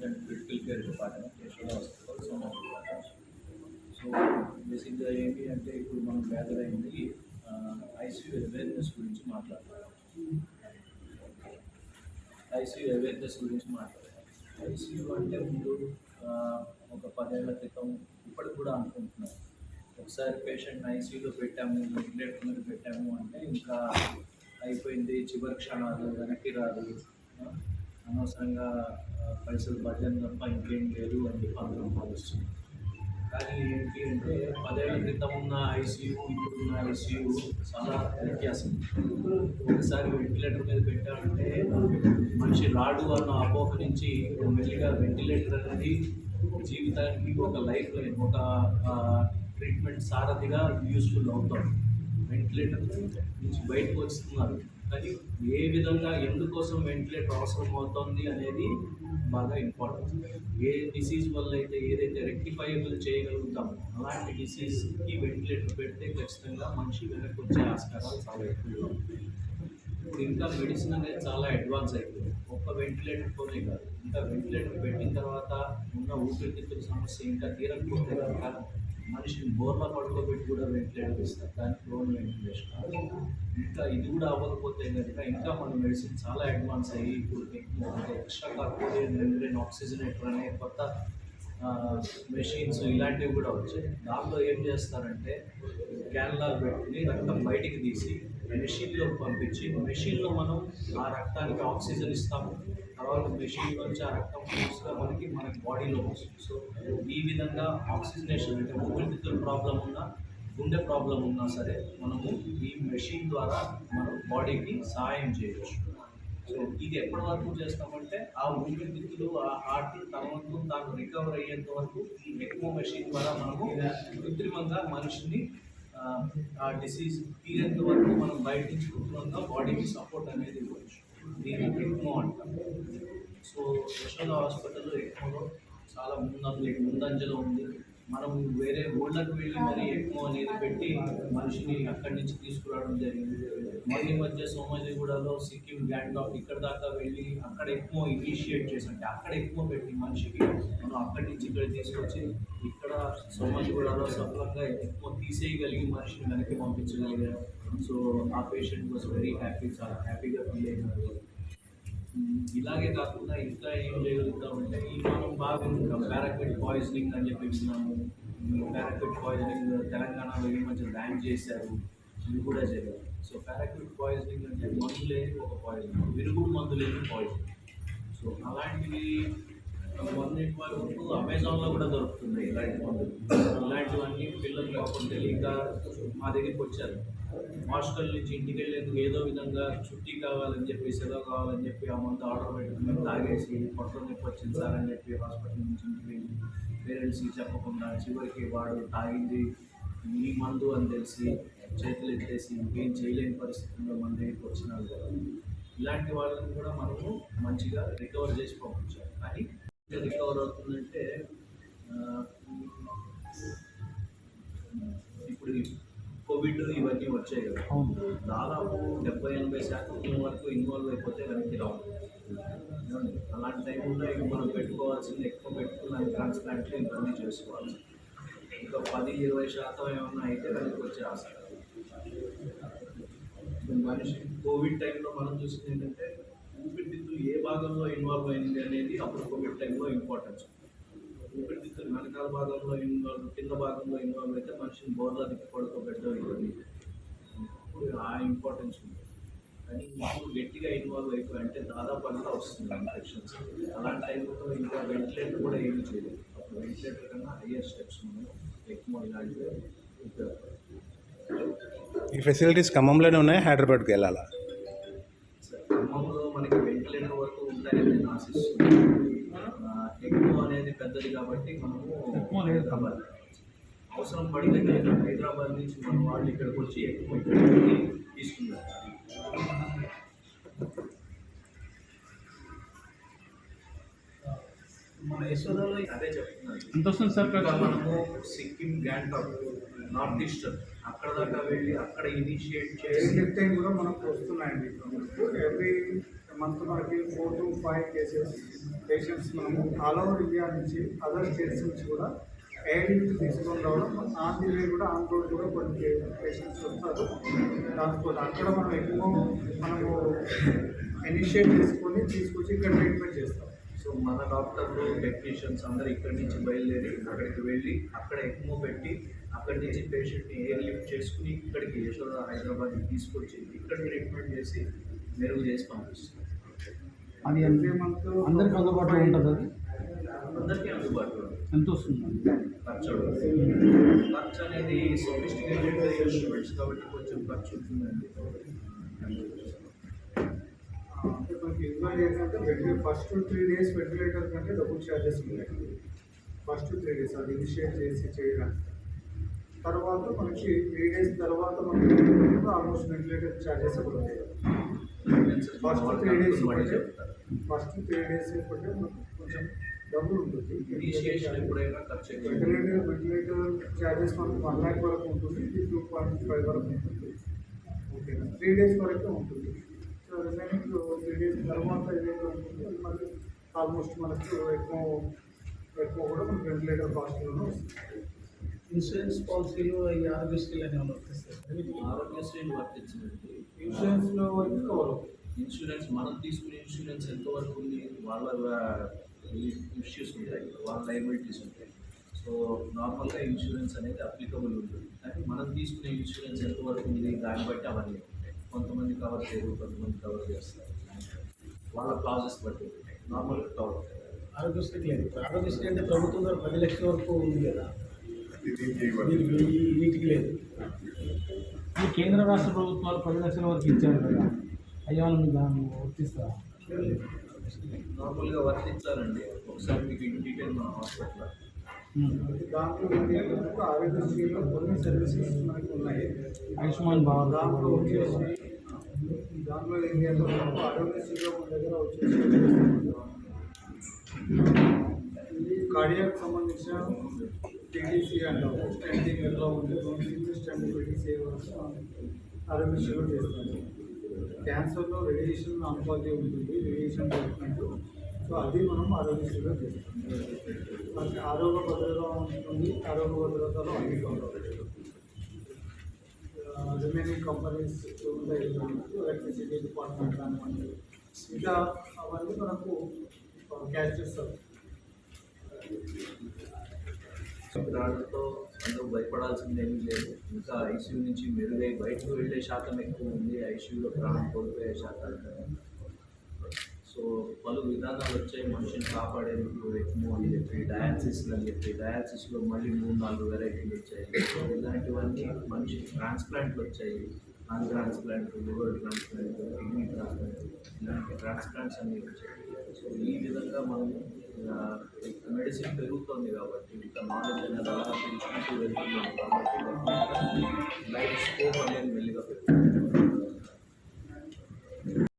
And critical care department Yashoda hospital Somajiguda. So బేసిక్గా ఏంటి అంటే ఇప్పుడు మనం గ్యాదర్ అయింది ఐసీయూ అవేర్నెస్ గురించి మాట్లాడుతున్నాం. ఐసీయూ అవేర్నెస్ గురించి మాట్లాడాలి. ఐసీయూ అంటే ముందు ఒక 10 ఏళ్ల క్రితం ఇప్పటికి కూడా అనుకుంటున్నాం, ఒకసారి పేషెంట్ని ఐసీయూలో పెట్టాము, వెంటిలేటర్ మీద పెట్టాము అంటే ఇంకా అయిపోయింది, చివరి క్షణాలు, వెనక్కి రాదు, అనవసరంగా పైసలు బడ్జెట్ తప్ప ఇంకేం లేదు అని చెప్పి అందరం భావిస్తున్నాం. కానీ ఏంటి అంటే 10 ఏళ్ల క్రితం ఉన్న ఐసీయూ ఇప్పుడున్న ఐసీయూ చాలా వ్యత్యాసం. ఒకసారి వెంటిలేటర్ మీద పెట్టామంటే మనిషి రాడు అన్న అపోహ నుంచి మెల్లిగా వెంటిలేటర్ అనేది జీవితానికి ఒక లైఫ్ లైన్, ఒక ట్రీట్మెంట్ సారథిగా యూస్ఫుల్ అవుతాం. వెంటిలేటర్ నుంచి బయటకు వస్తున్నారు, కానీ ఏ విధంగా ఎందుకోసం వెంటిలేటర్ అవసరం అవుతుంది అనేది బాగా ఇంపార్టెంట్. ఏ డిసీజ్ వల్ల అయితే ఏదైతే రెక్టిఫైబుల్ చేయగలుగుతామో అలాంటి డిసీజ్కి వెంటిలేటర్ పెడితే ఖచ్చితంగా మనిషి వెనక్కి వచ్చే ఆస్కారాలు చాలా ఎక్కువగా ఉంటాయి. ఇప్పుడు ఇంకా మెడిసిన్ అనేది చాలా అడ్వాన్స్ అయిపోయింది. ఒక్క వెంటిలేటర్తోనే కాదు, ఇంకా వెంటిలేటర్ పెట్టిన తర్వాత ఉన్న ఊపిరితిత్తుల సమస్య ఇంకా తీరకపోతే కనుక మనిషిని బోర్లా పడుకోబెట్టి కూడా వెంటిలేటర్ ఇస్తారు, దానికి లోన్ వెంటిలేషన్. ఇంకా ఇది కూడా అవ్వకపోతే కనుక ఇంకా మన మెడిసిన్ చాలా అడ్వాన్స్ అయ్యి ఇప్పుడు అంటే ఎక్స్ట్రా కార్పోరియల్ మెంబ్రేన్ ఆక్సిజనేటర్ అనే కొత్త మెషిన్స్ ఇలాంటివి కూడా వచ్చాయి. దాంట్లో ఏం చేస్తారంటే క్యాన్లార్ పెట్టుకుని రక్తం బయటికి తీసి మెషిన్లో పంపించి మెషిన్లో మనం ఆ రక్తానికి ఆక్సిజన్ ఇస్తాము, తర్వాత మెషిన్ నుంచి ఆ రక్తం ఫోర్స్గా మనకి బాడీలో వస్తుంది. సో ఈ విధంగా ఆక్సిజనేషన్ అంటే ఊపిరితిత్తుల ప్రాబ్లం ఉన్నా, గుండె ప్రాబ్లం ఉన్నా సరే మనము ఈ మెషిన్ ద్వారా మనం బాడీకి సహాయం చేయవచ్చు. సో ఇది ఎప్పటి వరకు చేస్తామంటే ఆ ఊపిరితిత్తులు ఆ హార్ట్ తన వరకు తాను రికవర్ అయ్యేంత వరకు ఈ ఎక్కువ మెషిన్ ద్వారా మనము కృత్రిమంగా మనిషిని ఆ డిసీజ్ తీరేంత వరకు మనం బయట నుంచి కృత్రిమంగా బాడీకి సపోర్ట్ అనేది ఇవ్వచ్చు. దీన్ని ఎక్మో అంటాం. సో యశోద హాస్పిటల్లో ఎక్మోలో చాలా ముందంజలో ఉంది. మనం వేరే ఊళ్ళకు వెళ్ళి మరి ఎక్మో అనేది పెట్టి మనిషిని అక్కడి నుంచి తీసుకురావడం జరిగింది. మధ్య సోమాజిగూడలో సిక్కిం గ్యాంగ్టాక్ ఇక్కడ దాకా వెళ్ళి అక్కడ ఎక్మో ఇనిషియేట్ చేసి అంటే అక్కడ ఎక్మో పెట్టి మనిషికి మనం అక్కడి నుంచి ఇక్కడ తీసుకొచ్చి ఇక్కడ సోమాజిగూడలో సఫలంగా ఎక్మో తీసేయగలిగి మనిషిని వెనక్కి పంపించగలిగారు. సో ఆ పేషెంట్ వాజ్ వెరీ హ్యాపీ, చాలా హ్యాపీగా ఫీల్ అయినారు. ఇలాగే కాకుండా ఇంకా ఏం చేయగలుగుతామంటే ఈ మనం బాగా పారాక్విట్ పాయిజనింగ్ అని చెప్పి విన్నాము. పారాక్విట్ పాయిజనింగ్ తెలంగాణలో ఈ మధ్య బ్యాన్ చేశారు, ఇది కూడా జరిగింది. సో పారాక్విట్ పాయిజనింగ్ అంటే మందు లేని ఒక పాయిజన్, విరుగుడు మందు లేని పాయిజన్. సో అలాంటివి మొన్నటి వరకు అమెజాన్లో కూడా దొరుకుతున్నాయి ఇలాంటి మందులు. ఇలాంటివన్నీ పిల్లలు పాపం తెలియక మా దగ్గరికి వచ్చారు. హాస్టల్ నుంచి ఇంటికి వెళ్ళేందుకు ఏదో విధంగా చుట్టి కావాలని చెప్పి, సెలవు కావాలని చెప్పి ఆ మందు ఆర్డర్ పెట్టుకుని తాగేసి పొట్ట నొప్పి వచ్చింది సార్ అని చెప్పి హాస్పిటల్ నుంచి ఇంటికి వెళ్ళి పేరెంట్స్కి చెప్పకుండా చివరికి వాడు తాగింది ఈ మందు అని తెలిసి చేతులు ఎత్తేసి ఇంకేం చేయలేని పరిస్థితుల్లో మన దగ్గరికి వచ్చినారు కదా. ఇలాంటి వాళ్ళని కూడా మనము మంచిగా రికవర్ చేసి పంపించాలి. కానీ రికవర్ అవుతుందంటే ఇప్పుడు కోవిడ్ ఇవన్నీ వచ్చాయి కదా, దాదాపు 70-80% వరకు ఇన్వాల్వ్ అయిపోతే వెనక్కి రావు. అలాంటి టైంలో ఇక మనం పెట్టుకోవాల్సింది ఎక్కువ పెట్టుకున్న ట్రాన్స్ప్లాంట్లు ఇవన్నీ చేసుకోవాలి. ఇంకా 10-20% ఏమన్నా అయితే వెనక్కి వచ్చే ఆస్కారం. మనిషి కోవిడ్ టైంలో మనం చూసింది ఏంటంటే ఊపిరితిత్తులు ఏ భాగంలో ఇన్వాల్వ్ అయింది అనేది అప్పుడు కోవిడ్ టైంలో ఇంపార్టెన్స్. ఊపిరితిత్తులు వెనకాల భాగంలో ఇన్వాల్వ్, కింద భాగంలో ఇన్వాల్వ్ అయితే మనిషిని బోర్లా దిక్కు పడుకోబెట్టడం ఇవన్నీ అప్పుడు ఆ ఇంపార్టెన్స్ ఉంది. కానీ ఇప్పుడు గట్టిగా ఇన్వాల్వ్ అయిపోయి అంటే దాదాపు అంతా వస్తుంది ఇన్ఫెక్షన్స్. అలాంటి టైంలో ఇంకా వెంటిలేటర్ కూడా ఏమీ చేయలేదు. అప్పుడు వెంటిలేటర్ కన్నా హయ్యర్ స్టెప్స్ మనం ఎక్కువ ఇలాంటివి ఉపయోగపడతాయి. ఈ ఫెసిలిటీస్ ఖమ్మంలోనే ఉన్నాయి, హైదరాబాద్కి వెళ్ళాలా? ఖమ్మంలో మనకి వెంటిలేటర్ వరకు ఉంటాయని నేను ఆశిస్తున్నాను. ఎక్కువ అనేది పెద్దది కాబట్టి మనము హైదరాబాద్ అవసరం పడితే హైదరాబాద్ నుంచి మన వాళ్ళు ఇక్కడికి వచ్చి ఎక్కువ ఇక్కడికి తీసుకున్నారు. మన యశోదలో అదే చెప్తున్నాను. మనము సిక్కిం గ్యాంగ్టాక్ నార్త్ ఈస్టర్న్ అక్కడ దాకా వెళ్ళి అక్కడ ఇనిషియేట్ చేసి కూడా మనకు వస్తున్నాయండి. ఎవ్రీ మంత్ మనకి 4 to 5 కేసెస్ పేషెంట్స్ మనము ఆల్ ఓవర్ ఇండియా నుంచి అదర్ స్టేట్స్ నుంచి కూడా ఎయిర్ తీసుకొని రావడం ఆన్ ది వే కూడా ఆన్ రోడ్ కూడా కొన్ని పేషెంట్స్ వస్తారు. ట్రాన్స్పోర్ట్ అక్కడ మనం ఎక్కువ మనము ఇనిషియేట్ చేసుకొని తీసుకొచ్చి ఇక్కడ ట్రీట్మెంట్ చేస్తాం. సో మన డాక్టర్లు టెక్నీషియన్స్ అందరూ ఇక్కడి నుంచి బయలుదేరి అక్కడికి వెళ్ళి అక్కడ ఎక్కువ పెట్టి అక్కడి నుంచి పేషెంట్ని ఎయిర్ లిఫ్ట్ చేసుకుని ఇక్కడికి యశోద హైదరాబాద్కి తీసుకొచ్చి ఇక్కడ ట్రీట్మెంట్ చేసి మెరుగు చేసి పంపిస్తాం. అది ఎవ్రీ మంత్ అందరికి అందుబాటులో ఉంటుంది. అది అందరికీ అందుబాటులో ఉంది. ఎంత వస్తుంది? ఖర్చు అనేది సొఫిస్టికేటెడ్ ఇన్స్ట్రుమెంట్స్ కాబట్టి కొంచెం ఖర్చు ఉంటుందండి. అంటే మనకి యూజువల్ ఏంటంటే ఫస్ట్ 3 days వెంటిలేటర్ కంటే డబ్బులు ఛార్జెస్ ఉన్నాయి. ఫస్ట్ 3 days అది ఇనిషియేట్ చేసి చేయడానికి. తర్వాత మనకి 3 days తర్వాత మనకి ఆల్మోస్ట్ వెంటిలేటర్ ఛార్జెస్ కూడా ఉంటాయి. ఫస్ట్ 3 days ఫస్ట్ 3 days ఇప్పటికే మనకు కొంచెం డబ్బులు ఉంటుంది. ఇనిషియేషన్ ఎప్పుడైనా ఖర్చు ఎక్కువ. వెంటిలేటర్ ఛార్జెస్ మనకు 1 lakh వరకు ఉంటుంది, 2.5 వరకు ఉంటుంది. ఓకేనా, 3 days వరకే ఉంటుంది. సో రిమైనింగ్ 3 days తర్వాత ఏదైతే ఉంటుందో అది మళ్ళీ ఆల్మోస్ట్ మనకు ఎక్కువ కూడా మనకు వెంటిలేటర్ కాస్ట్లోనే వస్తుంది. ఇన్సూరెన్స్ పాలసీలు ఈ ఆరోగ్యశ్రీలు అనేవి వర్తిస్తాయి. ఆరోగ్యశ్రీని వర్తించినట్టు ఇన్సూరెన్స్లో అయితే కవర్ అవుతుంది. ఇన్సూరెన్స్ మనం తీసుకునే ఇన్సూరెన్స్ ఎంతవరకు ఉంది, వాళ్ళ ఇష్యూస్ ఉంటాయి, వాళ్ళ లైబిలిటీస్ ఉంటాయి. సో నార్మల్గా ఇన్సూరెన్స్ అనేది అప్లికబుల్ ఉంటుంది, కానీ మనం తీసుకునే ఇన్సూరెన్స్ ఎంతవరకు ఉంది దాన్ని బట్టి అవన్నీ ఉంటాయి. కొంతమంది కవర్ చేయరు, కొంతమంది కవర్ చేస్తారు. వాళ్ళ క్లాజెస్ బట్టి ఉంటాయి. నార్మల్గా కవర్ అవుతాయి. ఆరోగ్యశ్రీకి లేదు. ఇప్పుడు ఆరోగ్యశ్రీ అంటే ప్రభుత్వం ద్వారా 10 లక్షల వరకు ఉంది కదా, వీటికి లేదు. ఈ కేంద్ర రాష్ట్ర ప్రభుత్వాలు 10 లక్షల వరకు ఇచ్చారు కదా, అయ్యా మీకు దాన్ని వర్తిస్తా? నార్మల్గా వర్తించాలండి. ఒకసారి మీకు ఇన్ డీటెయిల్ మన హాస్పిటల్ దాంట్లో ఏంటి అంటే ఆరోగ్యశ్రీలో కొన్ని సర్వీసెస్ మనకు ఉన్నాయి. ఆయుష్మాన్ భారత్ దాంట్లో వచ్చేసి దాంట్లో ఏంటి అంటే మనకు ఆరోగ్యశ్రీలో మన దగ్గర వచ్చేసి కార్డియాక్ సంబంధించిన టీటీసీ అంటాము. స్టాండింగ్ ఎలా ఉంటే స్టాండింగ్ టీటీసీ ఆరోగ్యశ్రీలో చేస్తాము. క్యాన్సర్లో రేడియేషన్ ఆంకాలజీ ఉంటుంది, రేడియేషన్ ట్రీట్మెంట్. సో అది మనం ఆరోగ్యశ్రీలో చేస్తాం. మనకి ఆరోగ్య భద్రత ఉంటుంది. ఆరోగ్య భద్రతలో అన్ని కవర్. రిమైనింగ్ కంపెనీస్ ఉంటాయి, ఎలక్ట్రిసిటీ డిపార్ట్మెంట్ కానివ్వండి, ఇంకా అవన్నీ మనకు క్యాష్ చేస్తారు. దాంట్లో అందరూ భయపడాల్సింది ఏమీ లేదు. ఇంకా ఐసీయూ నుంచి మెరుగై బయటకు వెళ్ళే శాతం ఎక్కువ ఉంది, ఐసీయూలో ప్రాణం కోల్పోయే శాతం. సో పలు విధానాలు వచ్చాయి మనిషిని కాపాడేందుకు. ఎక్కువ అని చెప్పి డయాలసిస్లు అని చెప్పి డయాలసిస్లో మళ్ళీ 3-4 వెరైటీలు వచ్చాయి. ఇలాంటివన్నీ మనిషి ట్రాన్స్ప్లాంట్లు వచ్చాయి. Lung transplant, liver transplant, kidney transplant, ఇలాంటి ట్రాన్స్ప్లాంట్స్ అన్నీ వచ్చాయి. సో ఈ విధంగా మనం మెడిసిన్ పెరుగుతుంది కాబట్టి, ఇంకా నాలెడ్జ్ అనేది అలా పెంచుకుంటూ వెళ్తున్నాం కాబట్టి లైఫ్ స్కోప్ అనేది మెల్లిగా పెరుగుతుంది.